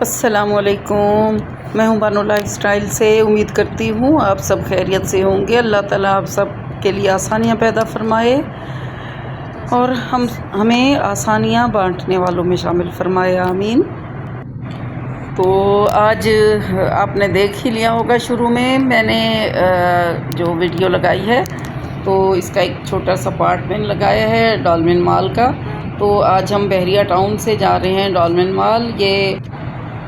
अस्सलामुअलैकुम। मैं हूं बानो लाइफस्टाइल से। उम्मीद करती हूं आप सब खैरियत से होंगे। अल्लाह ताला आप सब के लिए आसानियां पैदा फरमाए और हमें आसानियां बांटने वालों में शामिल फरमाए, आमीन। तो आज आपने देख ही लिया होगा, शुरू में मैंने जो वीडियो लगाई है तो इसका एक छोटा सा पार्ट मैंने लगाया है डॉल्मेन मॉल का। तो आज हम बहरिया टाउन से जा रहे हैं डॉल्मेन मॉल। ये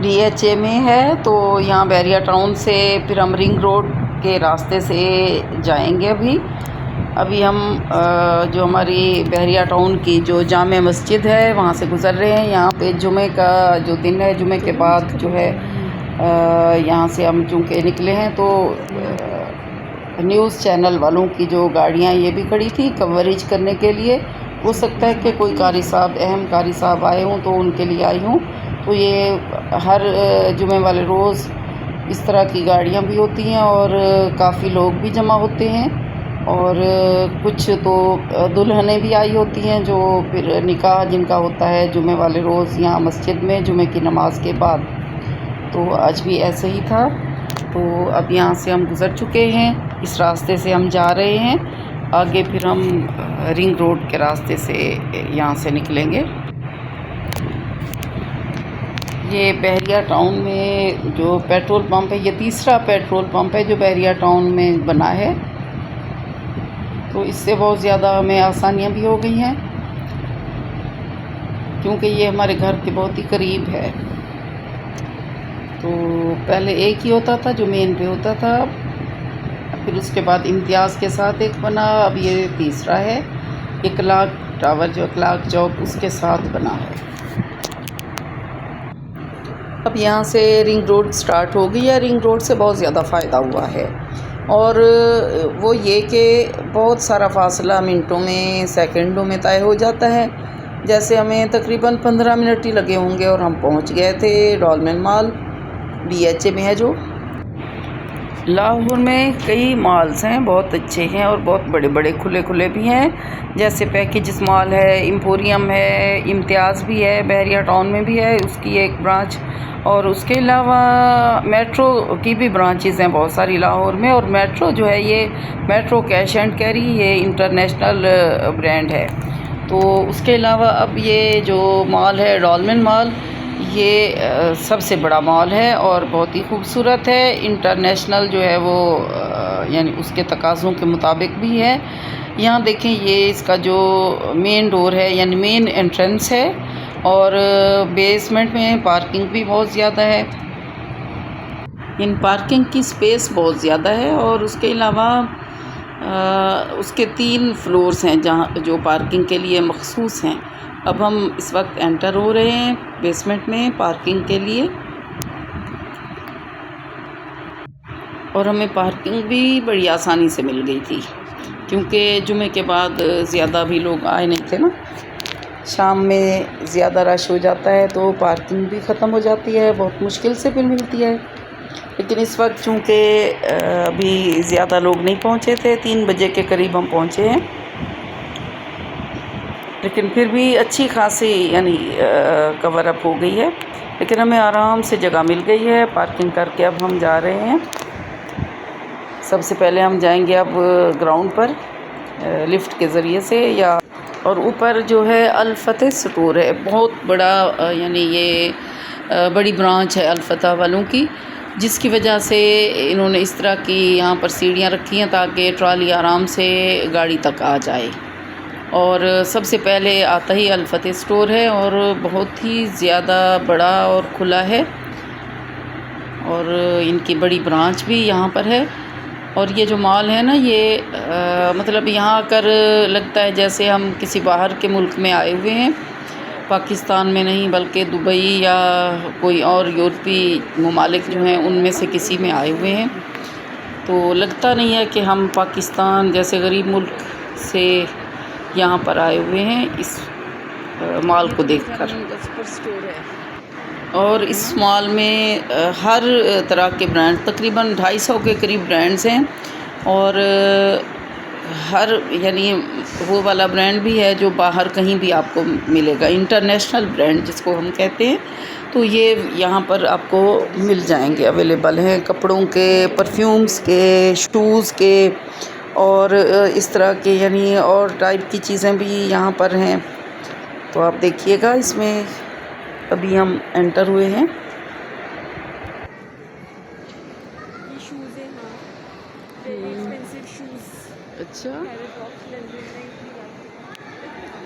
DHA में है, तो यहाँ बहरिया टाउन से फिर हम रिंग रोड के रास्ते से जाएंगे। अभी हम जो हमारी बहरिया टाउन की जो जामे मस्जिद है वहाँ से गुज़र रहे हैं। यहाँ पे जुमे का जो दिन है, जुमे के बाद जो है यहाँ से हम चूँकि निकले हैं तो न्यूज़ चैनल वालों की जो गाड़ियाँ ये भी खड़ी थी कवरेज करने के लिए। हो सकता है कि कोई कारी साहब, अहम कारी साहब आए हों तो उनके लिए आई हूँ। तो ये हर जुमे वाले रोज़ इस तरह की गाड़ियाँ भी होती हैं और काफ़ी लोग भी जमा होते हैं। और कुछ तो दुल्हनें भी आई होती हैं जो फिर निकाह जिनका होता है जुमे वाले रोज़ यहाँ मस्जिद में जुमे की नमाज के बाद। तो आज भी ऐसे ही था। तो अब यहाँ से हम गुज़र चुके हैं, इस रास्ते से हम जा रहे हैं। आगे फिर हम रिंग रोड के रास्ते से यहाँ से निकलेंगे। ये बहरिया टाउन में जो पेट्रोल पंप है, ये तीसरा पेट्रोल पंप है जो बहरिया टाउन में बना है। तो इससे बहुत ज़्यादा हमें आसानियाँ भी हो गई हैं क्योंकि ये हमारे घर के बहुत ही करीब है। तो पहले एक ही होता था जो मेन पे होता था, फिर उसके बाद इम्तियाज़ के साथ एक बना, अब ये तीसरा है। इकलाक टावर जो इकलाक चौक उसके साथ बना है। अब यहाँ से रिंग रोड स्टार्ट हो गई है। रिंग रोड से बहुत ज़्यादा फ़ायदा हुआ है और वो ये कि बहुत सारा फ़ासला मिनटों में सेकंडों में तय हो जाता है। जैसे हमें तकरीबन 15 मिनट ही लगे होंगे और हम पहुँच गए थे डॉल्मेन मॉल। DHA में है जो। लाहौर में कई मॉल्स हैं, बहुत अच्छे हैं और बहुत बड़े बड़े खुले खुले भी हैं। जैसे पैकेजेस मॉल है, एम्पोरियम है, इम्तियाज़ भी है, बहरिया टाउन में भी है उसकी एक ब्रांच। और उसके अलावा मेट्रो की भी ब्रांचेस हैं बहुत सारी लाहौर में। और मेट्रो जो है, ये मेट्रो कैश एंड कैरी, ये इंटरनेशनल ब्रांड है। तो उसके अलावा अब ये जो मॉल है डॉल्मेन मॉल, ये सबसे बड़ा मॉल है और बहुत ही खूबसूरत है। इंटरनेशनल जो है वो यानी उसके तकाज़ों के मुताबिक भी है। यहाँ देखें, ये इसका जो मेन डोर है यानी मेन एंट्रेंस है और बेसमेंट में पार्किंग भी बहुत ज़्यादा है। इन पार्किंग की स्पेस बहुत ज़्यादा है और उसके अलावा उसके 3 फ्लोर्स हैं जहाँ जो पार्किंग के लिए मखसूस हैं। अब हम इस वक्त एंटर हो रहे हैं बेसमेंट में पार्किंग के लिए और हमें पार्किंग भी बड़ी आसानी से मिल गई थी क्योंकि जुमे के बाद ज़्यादा भी लोग आए नहीं थे ना। शाम में ज़्यादा रश हो जाता है तो पार्किंग भी ख़त्म हो जाती है, बहुत मुश्किल से फिर मिलती है। लेकिन इस वक्त चूँकि अभी ज़्यादा लोग नहीं पहुँचे थे, 3 बजे के करीब हम पहुँचे हैं, लेकिन फिर भी अच्छी खासी यानी कवर अप हो गई है। लेकिन हमें आराम से जगह मिल गई है पार्किंग करके। अब हम जा रहे हैं। सबसे पहले हम जाएंगे अब ग्राउंड पर लिफ्ट के ज़रिए से या और ऊपर जो है अल फतेह स्टोर है, बहुत बड़ा यानी ये बड़ी ब्रांच है अल फतेह वालों की, जिसकी वजह से इन्होंने इस तरह की यहाँ पर सीढ़ियाँ रखी हैं ताकि ट्रॉली आराम से गाड़ी तक आ जाए। और सबसे पहले आता ही अल फतेह स्टोर है और बहुत ही ज़्यादा बड़ा और खुला है और इनकी बड़ी ब्रांच भी यहाँ पर है। और ये जो मॉल है ना, ये मतलब यहाँ आकर लगता है जैसे हम किसी बाहर के मुल्क में आए हुए हैं, पाकिस्तान में नहीं बल्कि दुबई या कोई और यूरोपीय ममालिक जो हैं उनमें से किसी में आए हुए हैं। तो लगता नहीं है कि हम पाकिस्तान जैसे गरीब मुल्क से यहाँ पर आए हुए हैं इस मॉल को देखकर। और इस मॉल में हर तरह के ब्रांड, तकरीबन 250 के करीब ब्रांड्स हैं और हर यानी वो वाला ब्रांड भी है जो बाहर कहीं भी आपको मिलेगा, इंटरनेशनल ब्रांड जिसको हम कहते हैं। तो ये यहाँ पर आपको मिल जाएंगे, अवेलेबल हैं कपड़ों के, परफ्यूम्स के, शूज़ के और इस तरह के यानी और टाइप की चीज़ें भी यहाँ पर हैं। तो आप देखिएगा, इसमें अभी हम एंटर हुए हैं। शूज़ है, हाँ, वेरी एक्सपेंसिव शूज़। अच्छा, अच्छा,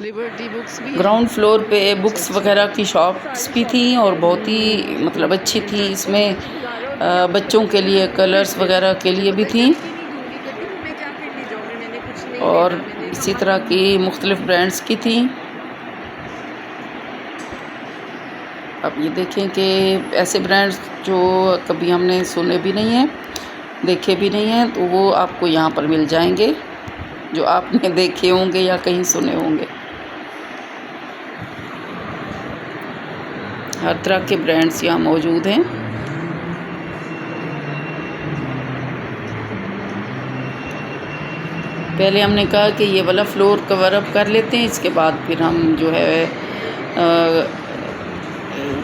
लिबर्टी बुक्स भी। ग्राउंड फ्लोर पे बुक्स वगैरह की शॉप्स भी थी और बहुत ही मतलब अच्छी थी। इसमें बच्चों के लिए कलर्स वगैरह के लिए भी थी और इसी तरह की मुख्तलिफ़ ब्रांड्स की थी। अब ये देखें कि ऐसे ब्रांड्स जो कभी हमने सुने भी नहीं हैं, देखे भी नहीं हैं, तो वो आपको यहाँ पर मिल जाएंगे जो आपने देखे होंगे या कहीं सुने होंगे। हर तरह के ब्रांड्स यहाँ मौजूद हैं। पहले हमने कहा कि ये वाला फ्लोर कवर अप कर लेते हैं, इसके बाद फिर हम जो है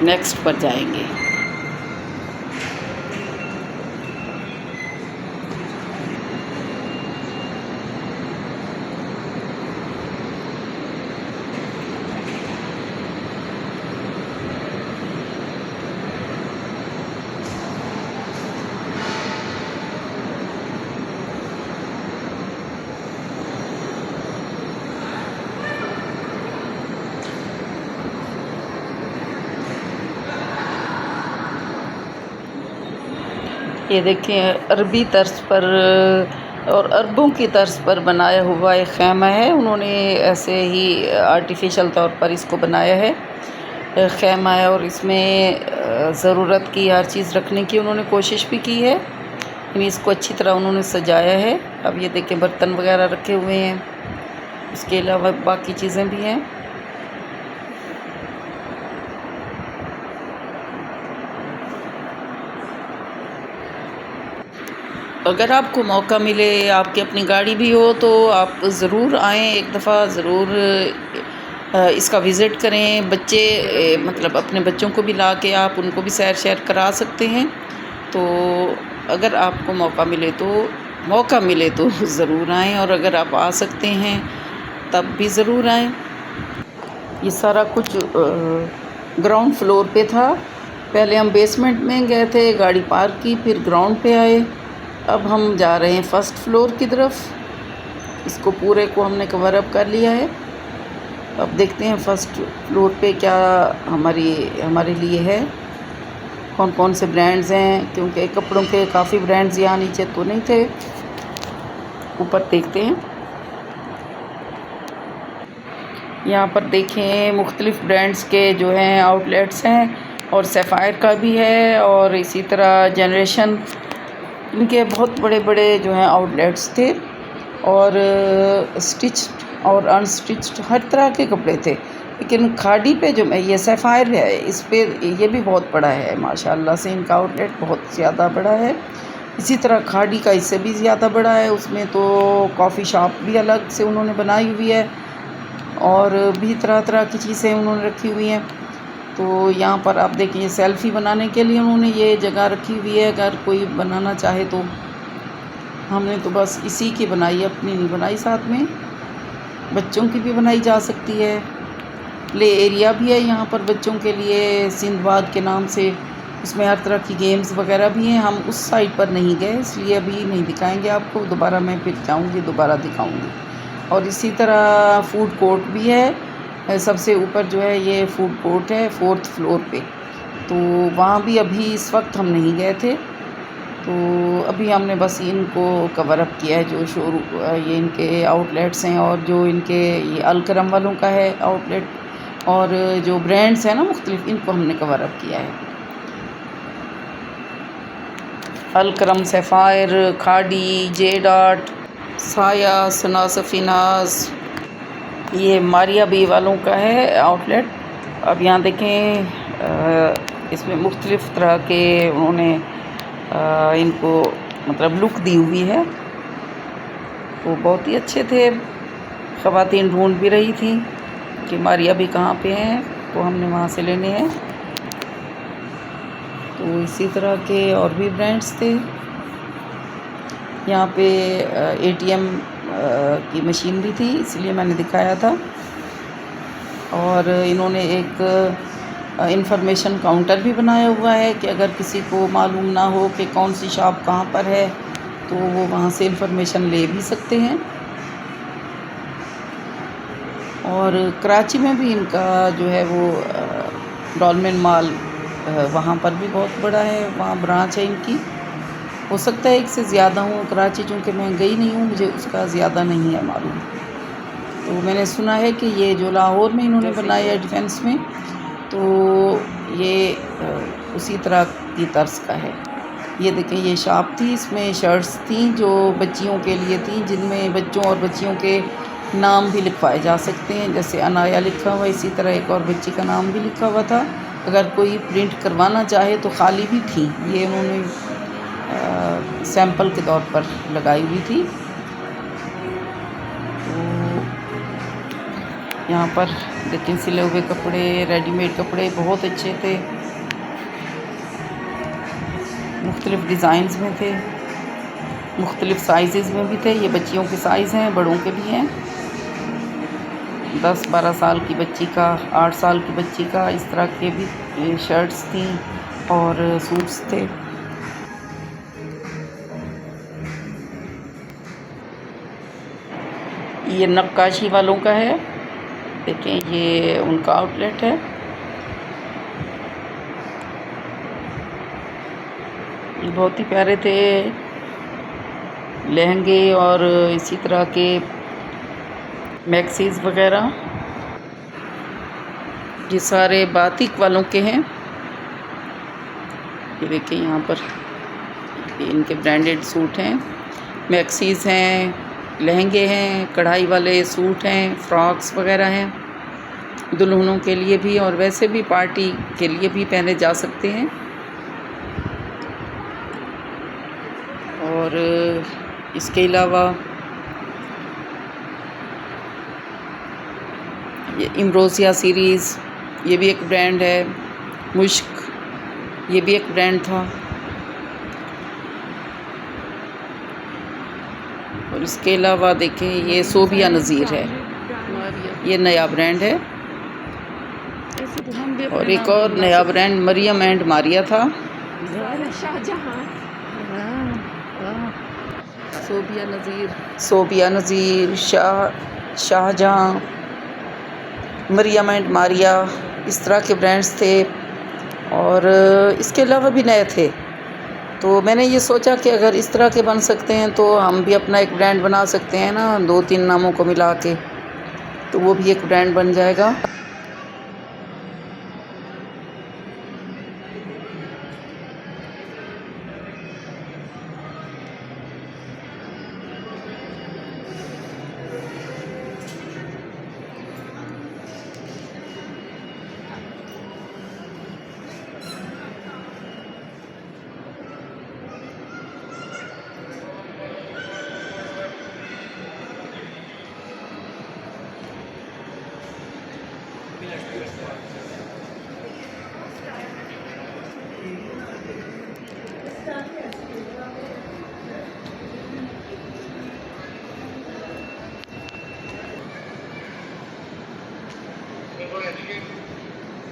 नेक्स्ट पर जाएंगे। ये देखें, अरबी तर्ज पर और अरबों की तर्ज पर बनाया हुआ एक ख़ैमा है। उन्होंने ऐसे ही आर्टिफिशियल तौर पर इसको बनाया है, ख़ैमा है, और इसमें ज़रूरत की हर चीज़ रखने की उन्होंने कोशिश भी की है। यानी इसको अच्छी तरह उन्होंने सजाया है। अब ये देखें, बर्तन वगैरह रखे हुए हैं, उसके अलावा बाकी चीज़ें भी हैं। अगर आपको मौका मिले, आपकी अपनी गाड़ी भी हो, तो आप ज़रूर आएँ, एक दफ़ा ज़रूर इसका विज़िट करें। बच्चे मतलब अपने बच्चों को भी ला के आप उनको भी सैर शैर करा सकते हैं। तो अगर आपको मौका मिले तो ज़रूर आएँ, और अगर आप आ सकते हैं तब भी ज़रूर आएँ। ये सारा कुछ ग्राउंड फ्लोर पे था। पहले हम बेसमेंट में गए थे, गाड़ी पार्क की, फिर ग्राउंड पे आए। अब हम जा रहे हैं फर्स्ट फ्लोर की तरफ। इसको पूरे को हमने कवर अप कर लिया है। अब देखते हैं फर्स्ट फ्लोर पे क्या हमारे लिए है, कौन कौन से ब्रांड्स हैं, क्योंकि कपड़ों के काफ़ी ब्रांड्स यहाँ नीचे तो नहीं थे। ऊपर देखते हैं। यहाँ पर देखें, मुख्तलिफ़ ब्रांड्स के जो हैं आउटलेट्स हैं, और सफ़ायर का भी है, और इसी तरह जनरेशन, इनके बहुत बड़े बड़े जो हैं आउटलेट्स थे। और स्टिच्ड और अनस्टिच्ड हर तरह के कपड़े थे। लेकिन खाड़ी पे जो ये सफ़ायर है, इस पे ये भी बहुत बड़ा है माशाल्लाह से, इनका आउटलेट बहुत ज़्यादा बड़ा है। इसी तरह खाड़ी का इससे भी ज़्यादा बड़ा है। उसमें तो कॉफ़ी शॉप भी अलग से उन्होंने बनाई हुई है, और भी तरह तरह की चीज़ें उन्होंने रखी हुई हैं। तो यहाँ पर आप देखिए, सेल्फ़ी बनाने के लिए उन्होंने ये जगह रखी हुई है। अगर कोई बनाना चाहे तो, हमने तो बस इसी की बनाई, अपनी नहीं बनाई। साथ में बच्चों की भी बनाई जा सकती है। प्ले एरिया भी है यहाँ पर बच्चों के लिए, सिंदबाद के नाम से। उसमें हर तरह की गेम्स वगैरह भी हैं। हम उस साइड पर नहीं गए, इसलिए अभी नहीं दिखाएंगे आपको। दोबारा मैं फिर जाऊँगी, दोबारा दिखाऊँगी। और इसी तरह फूड कोर्ट भी है। सबसे ऊपर जो है ये फूड कोर्ट है, 4th फ्लोर पे। तो वहाँ भी अभी इस वक्त हम नहीं गए थे। तो अभी हमने बस इनको कवर अप किया है, जो शोरूम ये इनके आउटलेट्स हैं, और जो इनके ये अलकरम वालों का है आउटलेट, और जो ब्रांड्स हैं ना मुख्तलिफ, इनको हमने कवर अप किया है। अलकरम, सफ़ायर, खाड़ी, जेडाट, साया, सना सफ़ीनाज़, ये मारिया बी वालों का है आउटलेट। अब यहाँ देखें, इसमें मुख्तलिफ़ तरह के उन्होंने इनको मतलब लुक दी हुई है। वो बहुत ही अच्छे थे। ख़वातीन ढूंढ भी रही थी कि मारिया भी कहाँ पे हैं, तो हमने वहाँ से लेने हैं। तो इसी तरह के और भी ब्रांड्स थे। यहाँ पे ATM की मशीन भी थी, इसलिए मैंने दिखाया था। और इन्होंने एक इंफॉर्मेशन काउंटर भी बनाया हुआ है कि अगर किसी को मालूम ना हो कि कौन सी शॉप कहाँ पर है, तो वो वहाँ से इंफॉर्मेशन ले भी सकते हैं। और कराची में भी इनका जो है वो डॉलमेन मॉल वहाँ पर भी बहुत बड़ा है, वहाँ ब्रांच है इनकी। हो सकता है एक से ज़्यादा हूँ, कराची चूँकि मैं गई नहीं हूँ, मुझे उसका ज़्यादा नहीं है मालूम। तो मैंने सुना है कि ये जो लाहौर में इन्होंने बनाया है डिफेंस में, तो ये उसी तरह की तर्ज का है। ये देखें, ये शॉप थी, इसमें शर्ट्स थी जो बच्चियों के लिए थी, जिनमें बच्चों और बच्चियों के नाम भी लिखवाए जा सकते हैं। जैसे अनाया लिखा हुआ, इसी तरह एक और बच्ची का नाम भी लिखा हुआ था। अगर कोई प्रिंट करवाना चाहे तो खाली भी थी, ये उन्होंने सैंपल के तौर पर लगाई हुई थी। तो यहाँ पर देखें, सिले हुए कपड़े, रेडीमेड कपड़े बहुत अच्छे थे, मुख्तलिफ़ डिज़ाइंस में थे, मुख्तलिफ़ साइज़ में भी थे। ये बच्चियों के साइज़ हैं, बड़ों के भी हैं। 10-12 साल की बच्ची का, 8 साल की बच्ची का, इस तरह के भी शर्ट्स थी और सूट्स थे। ये नक्काशी वालों का है, देखें ये उनका आउटलेट है। ये बहुत ही प्यारे थे लहंगे और इसी तरह के मैक्सीज वगैरह। ये सारे बातिक वालों के हैं। ये देखिए यहाँ पर इनके ब्रांडेड सूट हैं, मैक्सीज हैं, लहंगे हैं, कढ़ाई वाले सूट हैं, फ्रॉक्स वगैरह हैं, दुल्हनों के लिए भी और वैसे भी पार्टी के लिए भी पहने जा सकते हैं। और इसके अलावा ये इम्रोसिया सीरीज़, ये भी एक ब्रांड है। मुश्क, ये भी एक ब्रांड था। और इसके अलावा देखें, ये सोबिया नज़ीर है, ये नया ब्रांड है। और एक और नया ब्रांड मरियम एंड मारिया था। सोबिया नज़ीर, शाहजहाँ, मरियम एंड मारिया, इस तरह के ब्रांड्स थे। और इसके अलावा भी नए थे। तो मैंने ये सोचा कि अगर इस तरह के बन सकते हैं तो हम भी अपना एक ब्रांड बना सकते हैं ना, 2-3 नामों को मिला के, तो वो भी एक ब्रांड बन जाएगा।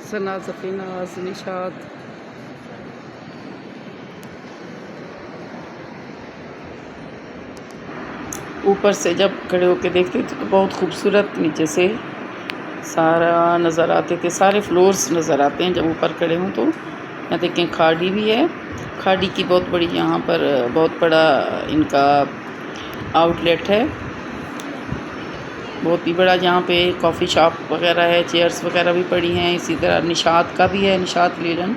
सना, सफीना, निशात, ऊपर से जब खड़े होकर देखते थे तो बहुत खूबसूरत नीचे से सारा नज़र आते थे, सारे फ्लोर्स नज़र आते हैं जब ऊपर खड़े हों तो। यहाँ देखें खाड़ी भी है, खाड़ी की बहुत बड़ी यहाँ पर बहुत बड़ा इनका आउटलेट है, बहुत ही बड़ा। यहाँ पे कॉफ़ी शॉप वगैरह है, चेयर्स वगैरह भी पड़ी हैं। इसी तरह निशात का भी है, निशात लीलन,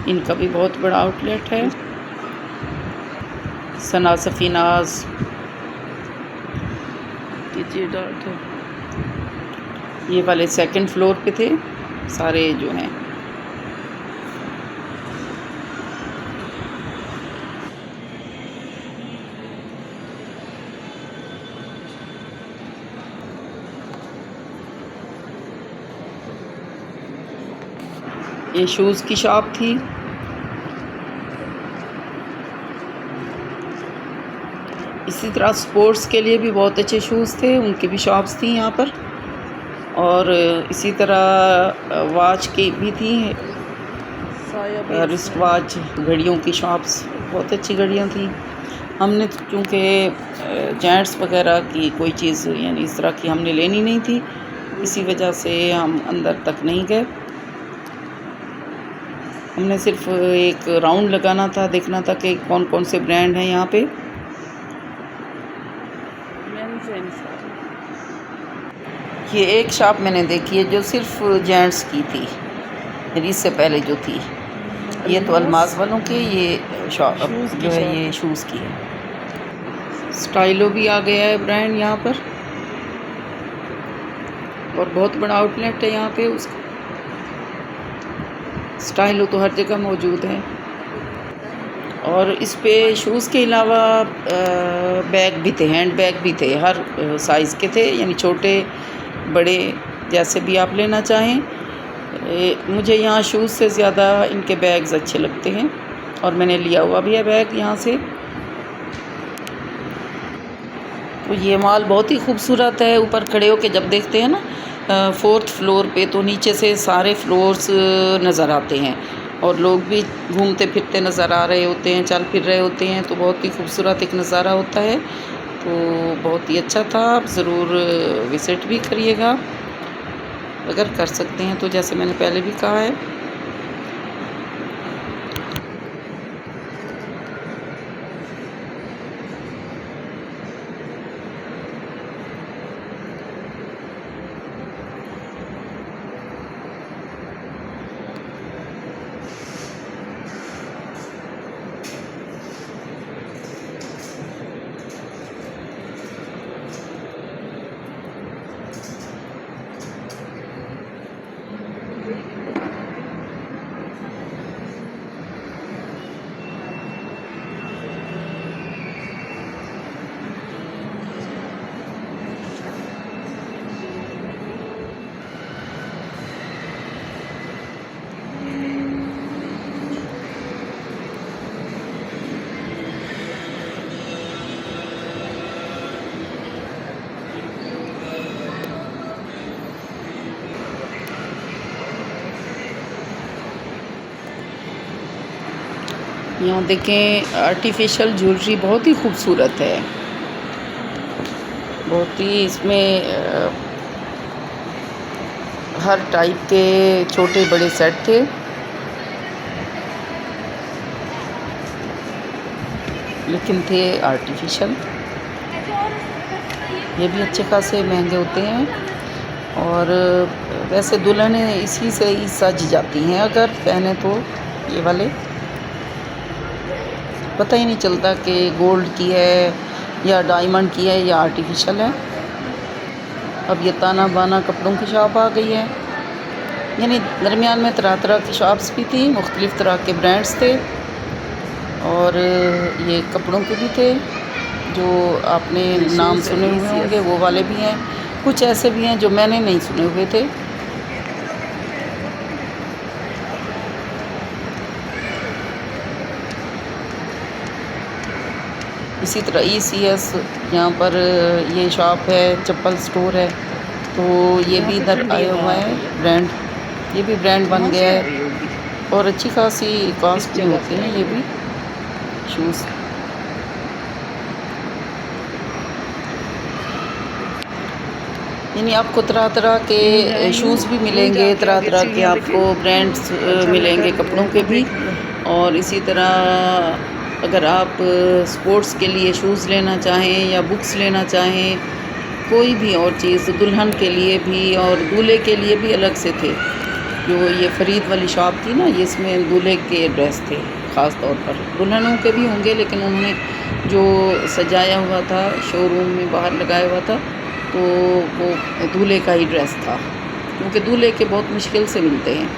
इनका भी बहुत बड़ा आउटलेट है। सना, सफीनाज, ये वाले सेकंड फ्लोर पे थे सारे जो हैं। ये शूज़ की शॉप थी। इसी तरह स्पोर्ट्स के लिए भी बहुत अच्छे शूज़ थे, उनकी भी शॉप्स थी यहाँ पर। और इसी तरह वॉच की भी थी, रिस्ट वॉच, घड़ियों की शॉप्स, बहुत अच्छी घड़ियाँ थी। हमने चूँकि जेंट्स वगैरह की कोई चीज़ यानी इस तरह की हमने लेनी नहीं थी, इसी वजह से हम अंदर तक नहीं गए। हमने सिर्फ एक राउंड लगाना था, देखना था कि कौन कौन से ब्रांड हैं यहाँ पे। ये एक शॉप मैंने देखी है जो सिर्फ जेंट्स की थी, मेरी इससे पहले जो थी। ये तो अलमास वालों की, ये शॉप जो है ये शूज़ की है। स्टाइलो भी आ गया है ब्रांड यहाँ पर, और बहुत बड़ा आउटलेट है यहाँ पे उसका। स्टाइलो तो हर जगह मौजूद है। और इस पे शूज़ के अलावा बैग भी थे, हैंड बैग भी थे, हर साइज़ के थे, यानी छोटे बड़े जैसे भी आप लेना चाहें। मुझे यहाँ शूज़ से ज़्यादा इनके बैग्स अच्छे लगते हैं, और मैंने लिया हुआ भी है बैग यहाँ से। तो ये मॉल बहुत ही खूबसूरत है। ऊपर खड़े होके जब देखते हैं ना 4th फ्लोर पे, तो नीचे से सारे फ्लोर्स नज़र आते हैं, और लोग भी घूमते फिरते नज़र आ रहे होते हैं, चल फिर रहे होते हैं। तो बहुत ही खूबसूरत एक नज़ारा होता है, तो बहुत ही अच्छा था। आप ज़रूर विज़िट भी करिएगा अगर कर सकते हैं तो, जैसे मैंने पहले भी कहा है। यहाँ देखें आर्टिफिशियल ज्वेलरी बहुत ही खूबसूरत है, बहुत ही। इसमें हर टाइप के छोटे बड़े सेट थे, लेकिन थे आर्टिफिशियल। ये भी अच्छे खासे महंगे होते हैं, और वैसे दुल्हनें इसी से ही सज जाती हैं अगर पहने तो। ये वाले पता ही नहीं चलता कि गोल्ड की है या डायमंड की है या आर्टिफिशियल है। अब ये ताना बाना कपड़ों की शॉप आ गई है, यानी दरमियान में तरह तरह की शॉप्स भी थी, मुख्तलिफ़ तरह के ब्रांड्स थे, और ये कपड़ों के भी थे जो आपने नाम सुने हुए होंगे, वो वाले भी हैं। कुछ ऐसे भी हैं जो मैंने नहीं सुने हुए थे। इसी तरह ECS यहाँ पर ये शॉप है, चप्पल स्टोर है, तो ये भी इधर आया हुआ है ब्रांड। ये भी ब्रांड बन गया है, और अच्छी खासी कॉस्ट में होते हैं ये भी शूज़। यानी आपको तरह तरह के शूज़ भी मिलेंगे, तरह तरह के आपको ब्रांड्स मिलेंगे कपड़ों के भी। और इसी तरह अगर आप स्पोर्ट्स के लिए शूज़ लेना चाहें या बुक्स लेना चाहें, कोई भी और चीज़, दुल्हन के लिए भी और दूल्हे के लिए भी अलग से थे। जो ये फरीद वाली शॉप थी ना, ये इसमें दूल्हे के ड्रेस थे ख़ास तौर पर। दुल्हनों के भी होंगे, लेकिन उन्होंने जो सजाया हुआ था शोरूम में बाहर लगाया हुआ था, तो वो दूल्हे का ही ड्रेस था, क्योंकि दूल्हे के बहुत मुश्किल से मिलते हैं।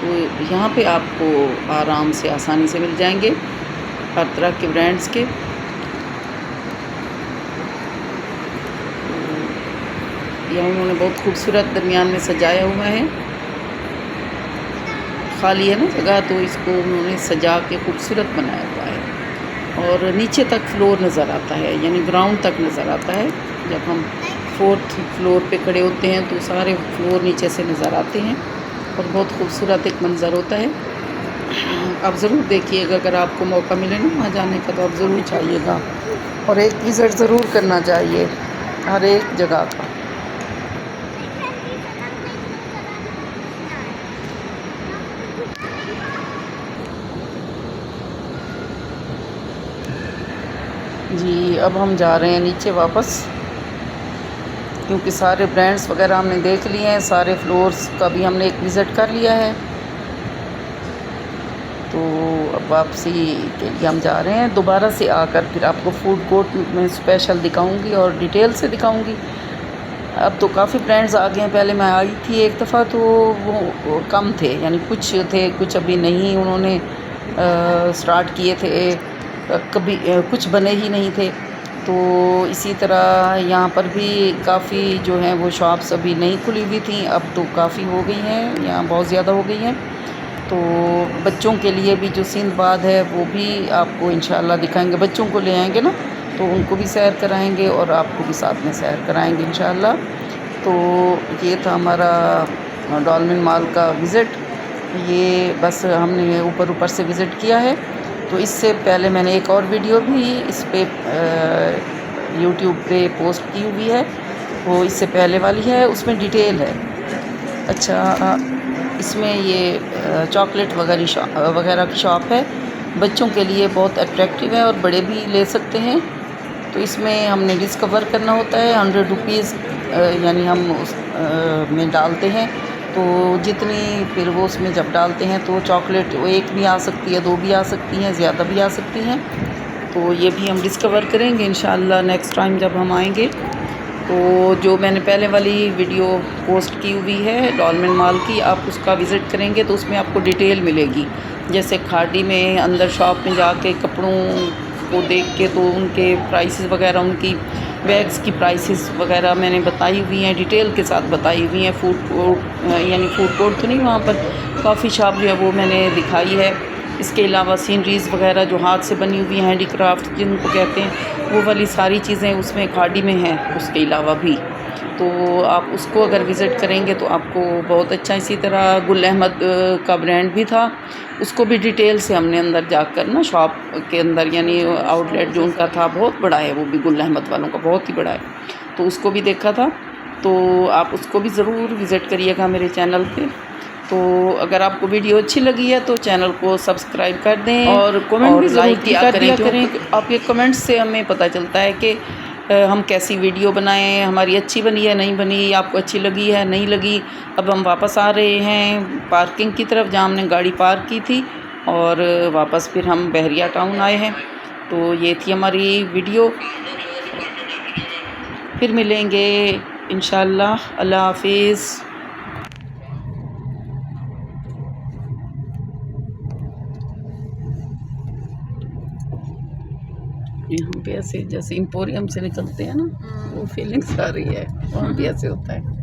तो यहाँ पे आपको आराम से आसानी से मिल जाएंगे हर तरह के ब्रांड्स के। यहाँ उन्होंने बहुत खूबसूरत दरमियान में सजाया हुआ है। खाली है ना जगह, तो इसको उन्होंने सजा के खूबसूरत बनाया हुआ है। और नीचे तक फ्लोर नज़र आता है, यानी ग्राउंड तक नज़र आता है। जब हम 4th फ्लोर पे खड़े होते हैं तो सारे फ्लोर नीचे से नज़र आते हैं और बहुत खूबसूरत एक मंज़र होता है। आप ज़रूर देखिएगा, अगर आपको मौका मिले ना वहाँ जाने का तो आप ज़रूर जाइएगा और एक विज़िट ज़रूर करना चाहिए हर एक जगह का। जी, अब हम जा रहे हैं नीचे वापस, क्योंकि सारे ब्रांड्स वगैरह हमने देख लिए हैं, सारे फ्लोर्स का भी हमने एक विज़िट कर लिया है। तो अब वापसी के लिए हम जा रहे हैं। दोबारा से आकर फिर आपको फूड कोर्ट में स्पेशल दिखाऊंगी और डिटेल से दिखाऊंगी। अब तो काफ़ी ब्रांड्स आ गए हैं, पहले मैं आई थी एक दफ़ा तो वो कम थे, यानी कुछ थे, कुछ अभी नहीं उन्होंने स्टार्ट किए थे, कभी कुछ बने ही नहीं थे। तो इसी तरह यहाँ पर भी काफ़ी जो हैं वो शॉप्स अभी नहीं खुली हुई थी, अब तो काफ़ी हो गई हैं, यहाँ बहुत ज़्यादा हो गई हैं। तो बच्चों के लिए भी जो सिंदबाद है वो भी आपको इंशाल्लाह दिखाएंगे। बच्चों को ले आएंगे ना तो उनको भी सैर कराएंगे और आपको भी साथ में सैर कराएंगे इंशाल्लाह। तो ये था हमारा डॉल्फिन मॉल का विज़िट। ये बस हमने ऊपर से विज़िट किया है। तो इससे पहले मैंने एक और वीडियो भी इस पे यूट्यूब पे पोस्ट की हुई है, वो इससे पहले वाली है, उसमें डिटेल है। अच्छा, इसमें ये चॉकलेट वगैरह की शॉप है, बच्चों के लिए बहुत अट्रैक्टिव है और बड़े भी ले सकते हैं। तो इसमें हमने डिस्कवर करना होता है, 100 रुपीज़ यानी हम उस में डालते हैं, तो जितनी फिर वो उसमें जब डालते हैं तो चॉकलेट एक भी आ सकती है, 2 भी आ सकती हैं, ज़्यादा भी आ सकती हैं। तो ये भी हम डिस्कवर करेंगे इंशाल्लाह नेक्स्ट टाइम जब हम आएंगे। तो जो मैंने पहले वाली वीडियो पोस्ट की हुई है डॉल्फिन मॉल की, आप उसका विज़िट करेंगे तो उसमें आपको डिटेल मिलेगी। जैसे खाड़ी में अंदर शॉप में जाके कपड़ों को देख के तो उनके प्राइसेस वगैरह, उनकी बैग्स की प्राइसेस वगैरह मैंने बताई हुई हैं, डिटेल के साथ बताई हुई हैं। फूड कोर्ट यानी फूड कोर्ट तो नहीं, वहाँ पर कॉफ़ी शॉप जो है वो मैंने दिखाई है। इसके अलावा सीनरीज़ वगैरह जो हाथ से बनी हुई हैं, हैंडीक्राफ्ट जिनको कहते हैं, वो वाली सारी चीज़ें उसमें खाड़ी में हैं। उसके अलावा भी तो आप उसको अगर विज़िट करेंगे तो आपको बहुत अच्छा। इसी तरह गुल अहमद का ब्रांड भी था, उसको भी डिटेल से हमने अंदर जाकर ना शॉप के अंदर, यानी आउटलेट जो उनका था बहुत बड़ा है, वो भी गुल अहमद वालों का बहुत ही बड़ा है, तो उसको भी देखा था। तो आप उसको भी ज़रूर विज़िट करिएगा मेरे चैनल पे। तो अगर आपको वीडियो अच्छी लगी है तो चैनल को सब्सक्राइब कर दें और कमेंट भी लाइक किया करें। आपके कमेंट्स से हमें पता चलता है कि हम कैसी वीडियो बनाएं, हमारी अच्छी बनी है नहीं बनी, आपको अच्छी लगी है नहीं लगी। अब हम वापस आ रहे हैं पार्किंग की तरफ जहाँ हमने गाड़ी पार्क की थी, और वापस फिर हम बहरिया टाउन आए हैं। तो ये थी हमारी वीडियो, फिर मिलेंगे इंशाल्लाह। अल्लाह हाफिज़। यहाँ पे ऐसे जैसे एम्पोरियम से निकलते हैं ना, वो फीलिंग्स आ रही है, वहाँ भी ऐसे होता है।